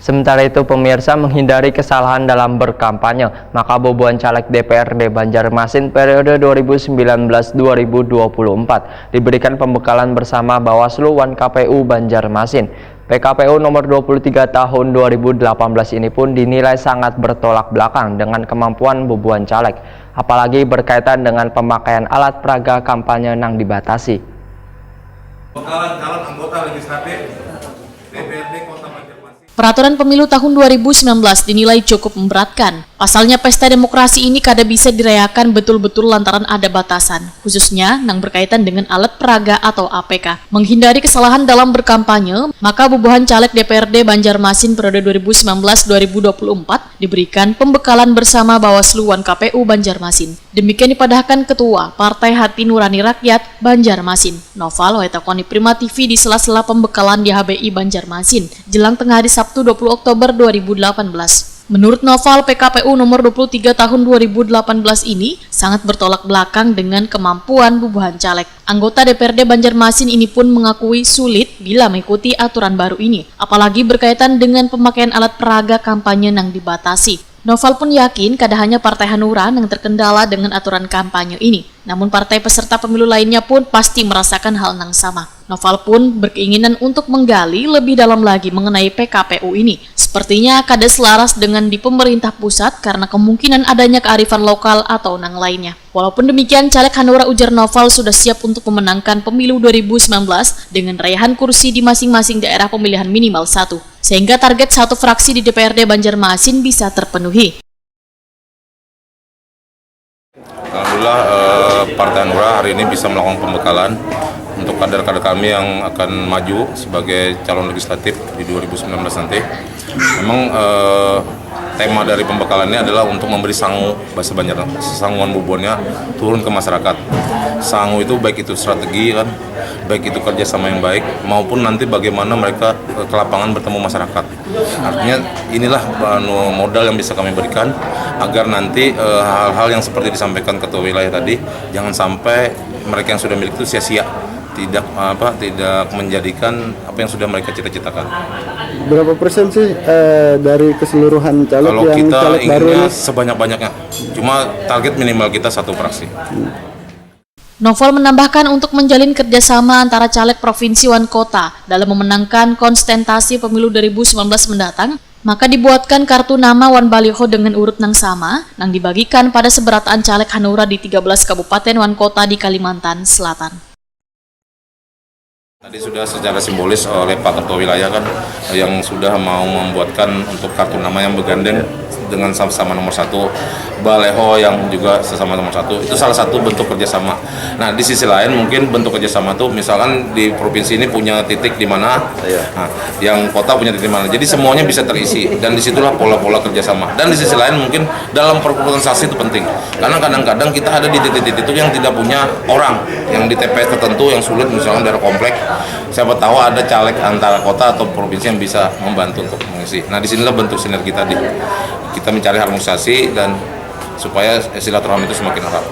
Sementara itu pemirsa, menghindari kesalahan dalam berkampanye, maka boboan caleg DPRD Banjarmasin periode 2019-2024 diberikan pembekalan bersama Bawaslu Wan KPU Banjarmasin. PKPU nomor 23 tahun 2018 ini pun dinilai sangat bertolak belakang dengan kemampuan boboan caleg, apalagi berkaitan dengan pemakaian alat peraga kampanye yang dibatasi. Calon anggota legislatif DPRD Kota Banjarmasin. Peraturan pemilu tahun 2019 dinilai cukup memberatkan. Pasalnya pesta demokrasi ini kada bisa dirayakan betul-betul lantaran ada batasan, khususnya yang berkaitan dengan alat peraga atau APK. Menghindari kesalahan dalam berkampanye, maka bobohan caleg DPRD Banjarmasin periode 2019-2024 diberikan pembekalan bersama Bawaslu Wan KPU Banjarmasin. Demikian dipadahkan Ketua Partai Hati Nurani Rakyat Banjarmasin, Noval Waetakoni Prima TV di sela-sela pembekalan di HBI Banjarmasin, jelang tengah hari Sabtu 20 Oktober 2018. Menurut Noval, PKPU nomor 23 tahun 2018 ini sangat bertolak belakang dengan kemampuan bobohan caleg. Anggota DPRD Banjarmasin ini pun mengakui sulit bila mengikuti aturan baru ini, apalagi berkaitan dengan pemakaian alat peraga kampanye yang dibatasi. Noval pun yakin kada hanya Partai Hanura yang terkendala dengan aturan kampanye ini, namun partai peserta pemilu lainnya pun pasti merasakan hal yang sama. Noval pun berkeinginan untuk menggali lebih dalam lagi mengenai PKPU ini. Sepertinya kada selaras dengan di pemerintah pusat karena kemungkinan adanya kearifan lokal atau nang lainnya. Walaupun demikian, caleg Hanura ujar Noval sudah siap untuk memenangkan pemilu 2019 dengan raihan kursi di masing-masing daerah pemilihan minimal 1, sehingga target satu fraksi di DPRD Banjarmasin bisa terpenuhi. Alhamdulillah Partai Hanura hari ini bisa melakukan pembekalan untuk kader-kader kami yang akan maju sebagai calon legislatif di 2019 nanti. Memang tema dari pembekalannya adalah untuk memberi sangu bahasa Banjar, sanguan bobonnya turun ke masyarakat. Sangu itu baik itu strategi kan, baik itu kerjasama yang baik maupun nanti bagaimana mereka ke lapangan bertemu masyarakat. Artinya inilah modal yang bisa kami berikan agar nanti hal-hal yang seperti disampaikan Ketua Wilayah tadi jangan sampai mereka yang sudah milik itu sia-sia, tidak menjadikan apa yang sudah mereka cita-citakan. Berapa persen sih dari keseluruhan caleg kalau yang kita caleg baru inginnya ini? Sebanyak-banyaknya, cuma target minimal kita satu fraksi. Noval menambahkan untuk menjalin kerjasama antara caleg provinsi wan kota dalam memenangkan konstentasi pemilu 2019 mendatang, maka dibuatkan kartu nama wan baliho dengan urut yang sama yang dibagikan pada seberataan caleg Hanura di 13 kabupaten wan kota di Kalimantan Selatan. Tadi sudah secara simbolis oleh Pak Ketua Wilayah kan yang sudah mau membuatkan untuk kartu nama yang bergandeng dengan sama-sama nomor 1, baleho yang juga sesama nomor 1, itu salah satu bentuk kerjasama. Nah di sisi lain mungkin bentuk kerjasama itu misalkan di provinsi ini punya titik di mana, nah, yang kota punya titik di mana, jadi semuanya bisa terisi dan disitulah pola-pola kerjasama. Dan di sisi lain mungkin dalam perkualitasasi itu penting, karena kadang-kadang kita ada di titik-titik itu yang tidak punya orang, yang di TPS tertentu yang sulit misalkan daerah komplek, siapa tahu ada caleg antara kota atau provinsi yang bisa membantu untuk mengisi. Nah disinilah bentuk sinergi tadi, kita mencari harmonisasi dan supaya silaturahmi itu semakin erat.